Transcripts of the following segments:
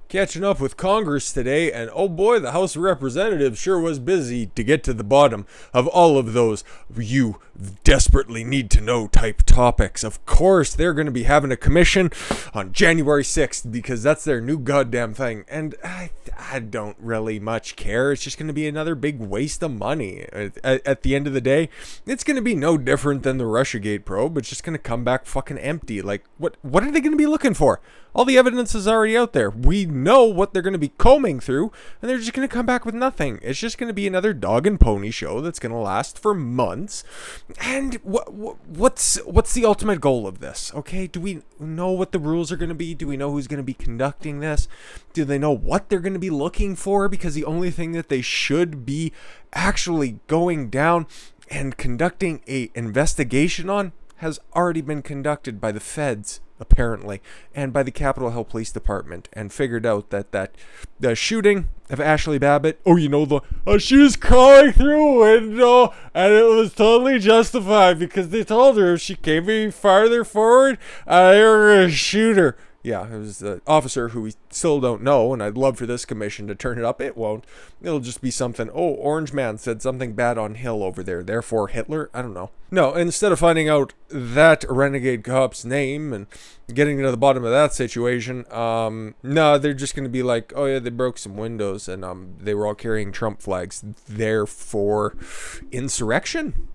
catching up with Congress today, and oh boy, the House of Representatives sure was busy to get to the bottom of all of those you desperately need to know type topics. Of course, they're going to be having a commission on January 6th because that's their new goddamn thing, and I don't really much care. It's just going to be another big waste of money. At the end of the day, it's going to be no different than the Russiagate probe. It's just going to come back fucking empty. Like, what are they going to be looking for? All the evidence is already out there. We know what they're going to be combing through, and they're just going to come back with nothing. It's just going to be another dog and pony show that's going to last for months. And what's the ultimate goal of this? Okay, do we know what the rules are going to be? Do we know who's going to be conducting this? Do they know what they're going to be looking for? Because the only thing that they should be actually going down and conducting a investigation on has already been conducted by the feds, apparently, and by the Capitol Hill Police Department, and figured out that the shooting of Ashley Babbitt, she was crawling through a window, and it was totally justified because they told her if she came any farther forward, they were going to shoot her. Yeah, it was the officer who we still don't know, and I'd love for this commission to turn it up. It won't. It'll just be something, oh, Orange Man said something bad on Hill over there, therefore Hitler? I don't know. No, instead of finding out that renegade cop's name and getting to the bottom of that situation, no, they're just going to be like, oh yeah, they broke some windows, and they were all carrying Trump flags, therefore insurrection?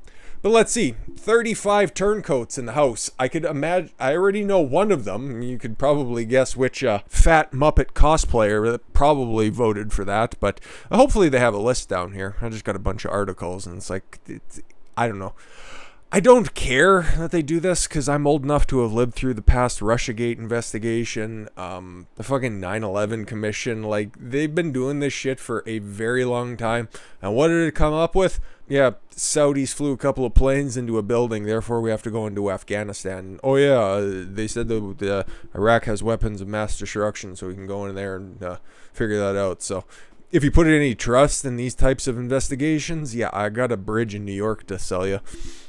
But let's see, 35 turncoats in the House. I could imagine, I already know one of them. You could probably guess which fat Muppet cosplayer that probably voted for that. But hopefully they have a list down here. I just got a bunch of articles and it's like, I don't know. I don't care that they do this because I'm old enough to have lived through the past Russiagate investigation, the fucking 9/11 commission. Like, they've been doing this shit for a very long time. And what did it come up with? Yeah, Saudis flew a couple of planes into a building, therefore we have to go into Afghanistan. Oh yeah, they said that Iraq has weapons of mass destruction, so we can go in there and figure that out. So if you put any trust in these types of investigations, yeah, I got a bridge in New York to sell you.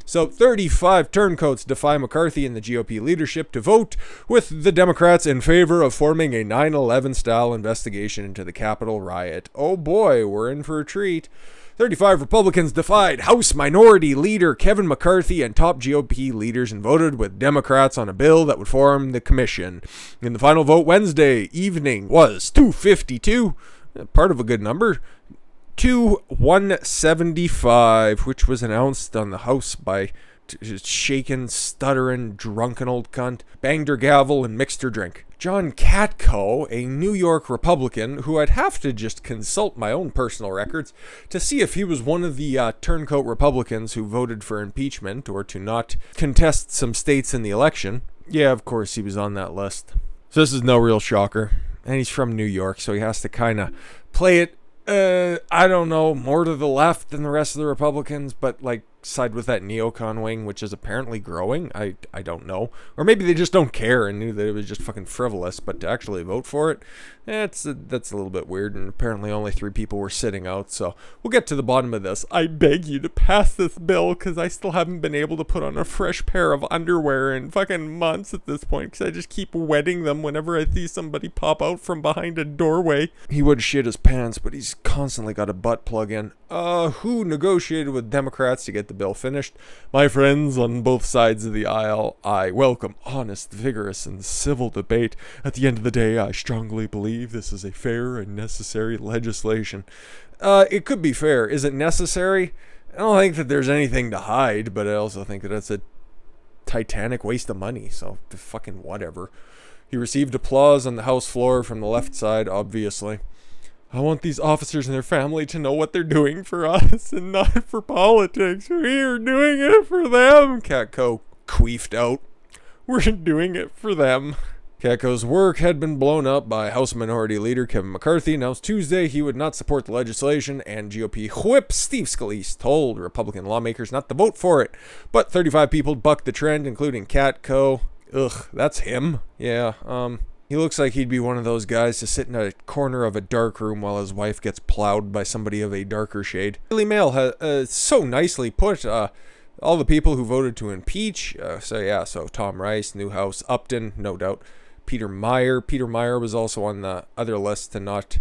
So 35 turncoats defy McCarthy and the GOP leadership to vote with the Democrats in favor of forming a 9/11 style investigation into the Capitol riot. Oh boy, we're in for a treat. 35 Republicans defied House Minority Leader Kevin McCarthy and top GOP leaders and voted with Democrats on a bill that would form the commission. And the final vote Wednesday evening was 252, part of a good number, to 175, which was announced on the House by shaken, stuttering, drunken old cunt, banged her gavel and mixed her drink. John Katko, a New York Republican, who I'd have to just consult my own personal records to see if he was one of the turncoat Republicans who voted for impeachment or to not contest some states in the election. Yeah, of course he was on that list. So this is no real shocker. And he's from New York, so he has to kind of play it, I don't know, more to the left than the rest of the Republicans, but like side with that neocon wing, which is apparently growing. I don't know. Or maybe they just don't care and knew that it was just fucking frivolous, but to actually vote for it, that's a little bit weird, and apparently only 3 people were sitting out, so we'll get to the bottom of this. I beg you to pass this bill, because I still haven't been able to put on a fresh pair of underwear in fucking months at this point, because I just keep wetting them whenever I see somebody pop out from behind a doorway. He would shit his pants, but he's constantly got a butt plug in. Who negotiated with Democrats to get the bill finished? My friends on both sides of the aisle, I welcome honest, vigorous, and civil debate. At the end of the day, I strongly believe this is a fair and necessary legislation. It could be fair. Is it necessary? I don't think that there's anything to hide, but I also think that that's a titanic waste of money, so fucking whatever. He received applause on the House floor from the left side, obviously. I want these officers and their family to know what they're doing for us and not for politics. We are doing it for them, Katko queefed out. We're doing it for them. Katko's work had been blown up by House Minority Leader Kevin McCarthy. Announced Tuesday he would not support the legislation, and GOP whip Steve Scalise told Republican lawmakers not to vote for it. But 35 people bucked the trend, including Katko. Ugh, that's him. Yeah, he looks like he'd be one of those guys to sit in a corner of a dark room while his wife gets plowed by somebody of a darker shade. Daily Mail has so nicely put all the people who voted to impeach. So Tom Rice, Newhouse, Upton, no doubt, Peter Meyer. Peter Meyer was also on the other list to not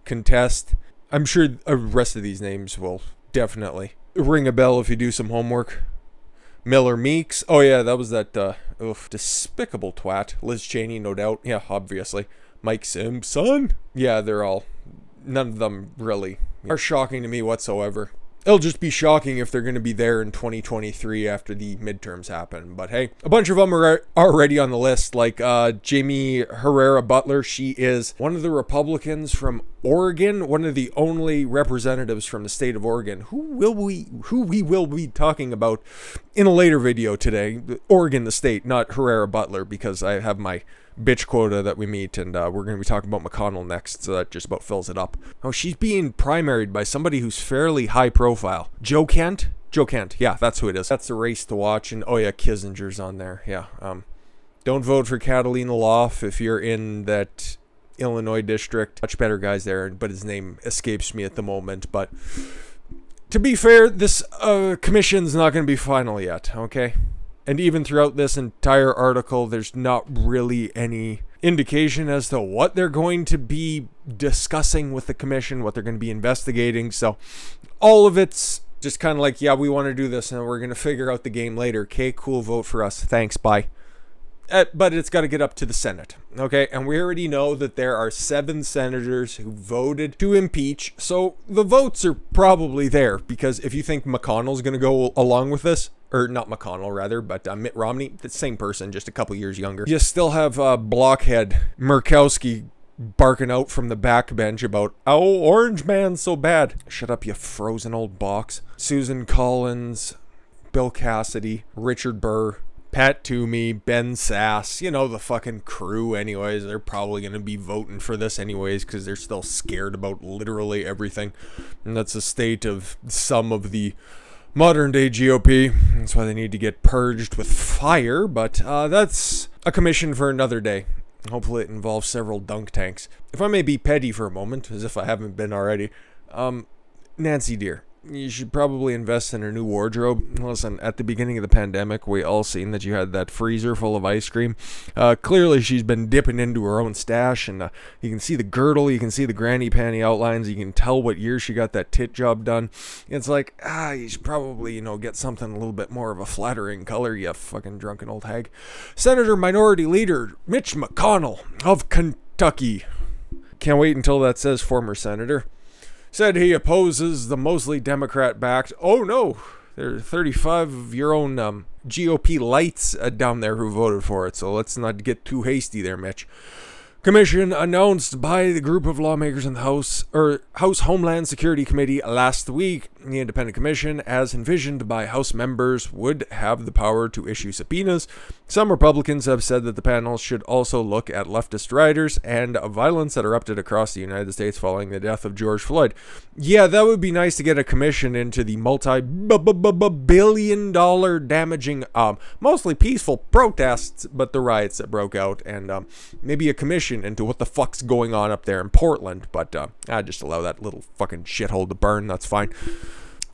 contest. I'm sure the rest of these names will definitely ring a bell if you do some homework. Miller Meeks. Oh yeah, that was that despicable twat. Liz Cheney, no doubt. Yeah, obviously. Mike Simpson. Yeah, they're all, none of them really are shocking to me whatsoever. It'll just be shocking if they're going to be there in 2023 after the midterms happen. But hey, a bunch of them are already on the list, like Jamie Herrera Butler. She is one of the Republicans from Oregon, one of the only representatives from the state of Oregon, who we will be talking about in a later video today. Oregon, the state, not Herrera Butler, because I have my bitch quota that we meet, and we're going to be talking about McConnell next, so that just about fills it up. Oh, she's being primaried by somebody who's fairly high profile. Joe Kent? Joe Kent, yeah, that's who it is. That's the race to watch, and oh yeah, Kissinger's on there, yeah. Don't vote for Catalina Loff if you're in that Illinois district. Much better guys there, but his name escapes me at the moment, but to be fair, this commission's not going to be final yet, okay? And even throughout this entire article, there's not really any indication as to what they're going to be discussing with the commission, what they're going to be investigating. So all of it's just kind of like, yeah, we want to do this and we're going to figure out the game later. Okay, cool, vote for us. Thanks, bye. But it's got to get up to the Senate, okay? And we already know that there are 7 senators who voted to impeach. So the votes are probably there, because if you think McConnell's going to go along with this, or not McConnell rather, but Mitt Romney, the same person, just a couple years younger. You still have blockhead Murkowski barking out from the backbench about, oh, Orange Man's so bad. Shut up, you frozen old box. Susan Collins, Bill Cassidy, Richard Burr, Pat Toomey, Ben Sass, you know, the fucking crew anyways. They're probably going to be voting for this anyways, because they're still scared about literally everything. And that's the state of some of the modern day GOP. That's why they need to get purged with fire, but that's a commission for another day. Hopefully it involves several dunk tanks. If I may be petty for a moment, as if I haven't been already, Nancy dear, you should probably invest in a new wardrobe. Listen, at the beginning of the pandemic, we all seen that you had that freezer full of ice cream. Clearly, she's been dipping into her own stash, and you can see the girdle, you can see the granny panty outlines, you can tell what year she got that tit job done. It's like, you should probably, you know, get something a little bit more of a flattering color, you fucking drunken old hag. Senator Minority Leader Mitch McConnell of Kentucky. Can't wait until that says former senator. Said he opposes the mostly Democrat-backed, oh no, there are 35 of your own GOP lights down there who voted for it, so let's not get too hasty there, Mitch. Commission announced by the group of lawmakers in the House Homeland Security Committee last week. The independent commission, as envisioned by House members, would have the power to issue subpoenas. Some Republicans have said that the panel should also look at leftist rioters and violence that erupted across the United States following the death of George Floyd. Yeah, that would be nice to get a commission into the multi-billion-dollar damaging, mostly peaceful protests, but the riots that broke out, and maybe a commission into what the fuck's going on up there in Portland, but I just allow that little fucking shithole to burn, that's fine.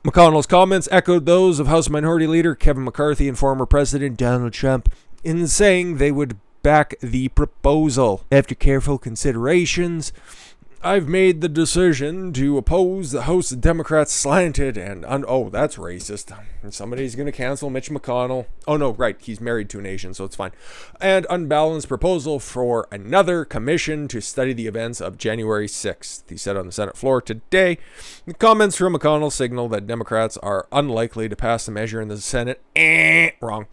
McConnell's comments echoed those of House Minority Leader Kevin McCarthy and former President Donald Trump in saying they would back the proposal. After careful considerations, I've made the decision to oppose the House Democrats' slanted and oh, that's racist. Somebody's going to cancel Mitch McConnell. Oh no, right, he's married to a nation, so it's fine. And unbalanced proposal for another commission to study the events of January 6th. He said on the Senate floor today. The comments from McConnell signal that Democrats are unlikely to pass the measure in the Senate. Wrong.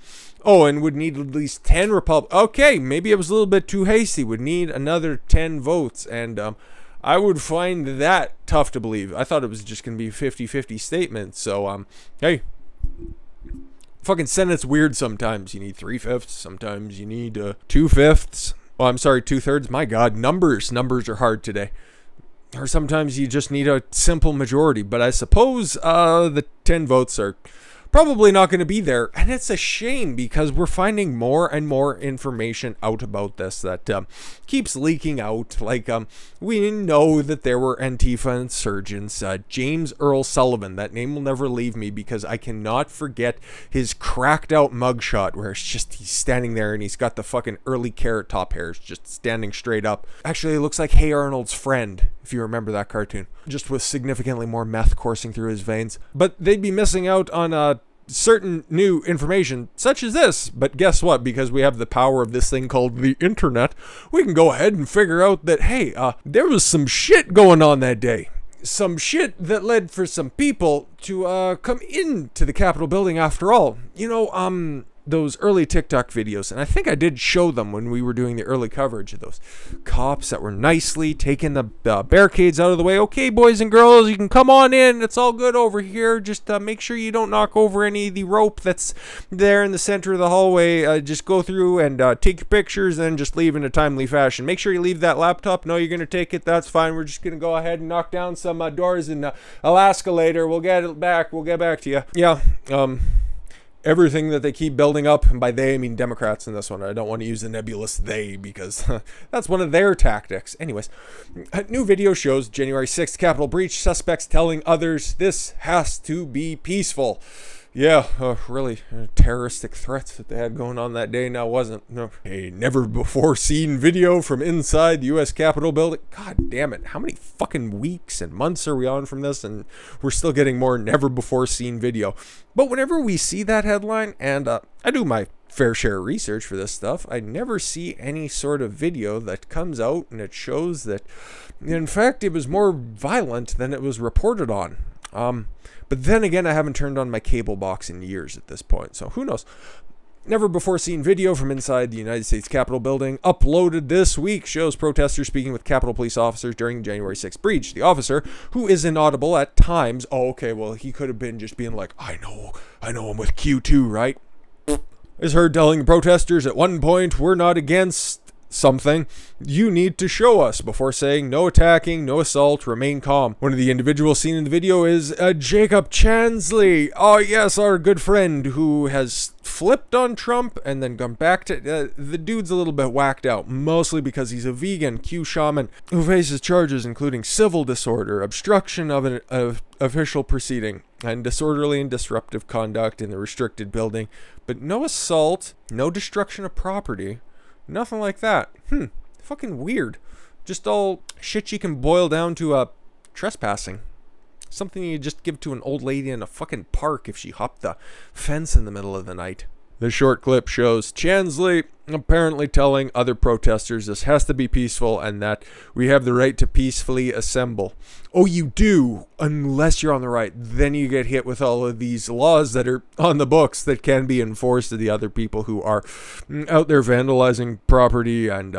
Oh, and would need at least 10 Republicans. Okay, maybe it was a little bit too hasty. Would need another 10 votes, and I would find that tough to believe. I thought it was just going to be a 50-50 statement. So, hey, fucking Senate's weird sometimes. You need 3/5. Sometimes you need 2/5. Oh, I'm sorry, 2/3. My God, numbers are hard today. Or sometimes you just need a simple majority. But I suppose the 10 votes are probably not going to be there. And it's a shame because we're finding more and more information out about this that keeps leaking out. Like, we know that there were Antifa insurgents. James Earl Sullivan, that name will never leave me because I cannot forget his cracked out mugshot where it's just he's standing there and he's got the fucking early Carrot Top hairs just standing straight up. Actually, it looks like Hey Arnold's friend, if you remember that cartoon, just with significantly more meth coursing through his veins. But they'd be missing out on certain new information such as this. But guess what? Because we have the power of this thing called the internet, we can go ahead and figure out that, hey, there was some shit going on that day. Some shit that led for some people to come into the Capitol building after all. You know, those early TikTok videos, and I think I did show them when we were doing the early coverage of those cops that were nicely taking the barricades out of the way. Okay, boys and girls, you can come on in. It's all good over here. Just make sure you don't knock over any of the rope that's there in the center of the hallway. Just go through and take your pictures and just leave in a timely fashion. Make sure you leave that laptop. No, you're going to take it. That's fine. We're just going to go ahead and knock down some doors in Alaska later. We'll get it back. We'll get back to you. Yeah, everything that they keep building up, and by they I mean Democrats in this one. I don't want to use the nebulous they because that's one of their tactics. Anyways, a new video shows January 6th Capitol breach, suspects telling others this has to be peaceful. Yeah, really terroristic threats that they had going on that day now wasn't. No, a never before seen video from inside the U.S. Capitol building. God damn it. How many fucking weeks and months are we on from this? And we're still getting more never before seen video. But whenever we see that headline, and I do my fair share of research for this stuff, I never see any sort of video that comes out and it shows that, in fact, it was more violent than it was reported on. But then again, I haven't turned on my cable box in years at this point, so who knows. Never before seen video from inside the United States Capitol building uploaded this week shows protesters speaking with Capitol police officers during the January 6th breach. The officer, who is inaudible at times, oh, okay, well, he could have been just being like, I know I'm with Q2, right? Is heard telling protesters at one point, we're not against something, you need to show us, before saying no attacking, no assault, remain calm. One of the individuals seen in the video is Jacob Chansley. Oh yes, our good friend who has flipped on Trump and then gone back to the dude's a little bit whacked out, mostly because he's a vegan Q shaman who faces charges including civil disorder, obstruction of an official proceeding, and disorderly and disruptive conduct in the restricted building, but no assault, no destruction of property. Nothing like that. Fucking weird. Just all shit you can boil down to trespassing. Something you just give to an old lady in a fucking park if she hopped the fence in the middle of the night. The short clip shows Chansley apparently telling other protesters this has to be peaceful and that we have the right to peacefully assemble. Oh, you do, unless you're on the right. Then you get hit with all of these laws that are on the books that can be enforced to the other people who are out there vandalizing property and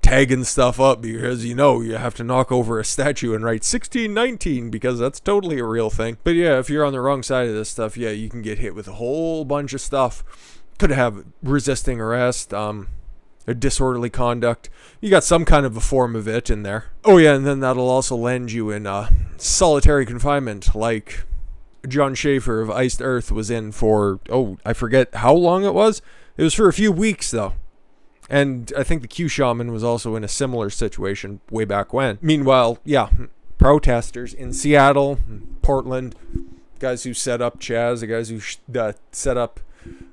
tagging stuff up because, you know, you have to knock over a statue and write 1619 because that's totally a real thing. But yeah, if you're on the wrong side of this stuff, yeah, you can get hit with a whole bunch of stuff. Could have resisting arrest, a disorderly conduct. You got some kind of a form of it in there. Oh yeah, and then that'll also land you in solitary confinement, like John Schaefer of Iced Earth was in for, oh, I forget how long it was. It was for a few weeks though. And I think the Q Shaman was also in a similar situation way back when. Meanwhile, yeah, protesters in Seattle, Portland, guys who set up Chaz, the guys who set up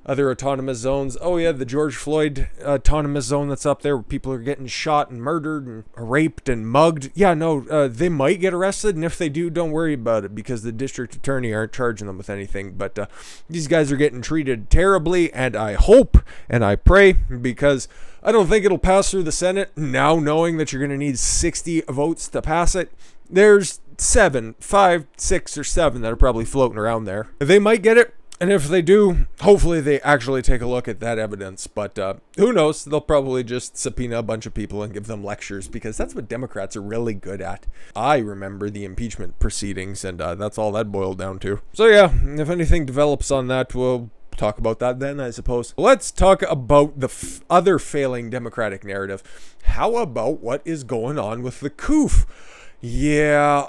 other autonomous zones. Oh yeah, the George Floyd autonomous zone that's up there where people are getting shot and murdered and raped and mugged. Yeah, no, they might get arrested, and if they do, don't worry about it because the district attorney aren't charging them with anything. But these guys are getting treated terribly, and I hope and I pray, because I don't think it'll pass through the Senate now, knowing that you're going to need 60 votes to pass it. There's 5, 6, or 7 that are probably floating around there. They might get it. And if they do, hopefully they actually take a look at that evidence. But who knows? They'll probably just subpoena a bunch of people and give them lectures, because that's what Democrats are really good at. I remember the impeachment proceedings, and that's all that boiled down to. So yeah, if anything develops on that, we'll talk about that then, I suppose. Let's talk about the other failing Democratic narrative. How about what is going on with the COOF? Yeah,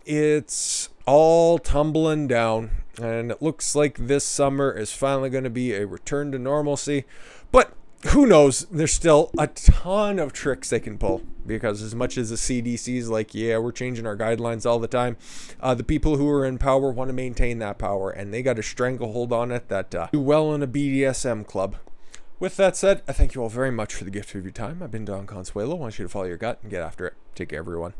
it's all tumbling down, and it looks like this summer is finally going to be a return to normalcy. But who knows? There's still a ton of tricks they can pull, because as much as the CDC's like, yeah, we're changing our guidelines all the time, the people who are in power want to maintain that power, and they got a stranglehold on it that do well in a BDSM club. With that said, I thank you all very much for the gift of your time. I've been Don Consuelo. I want you to follow your gut and get after it. Take care, everyone.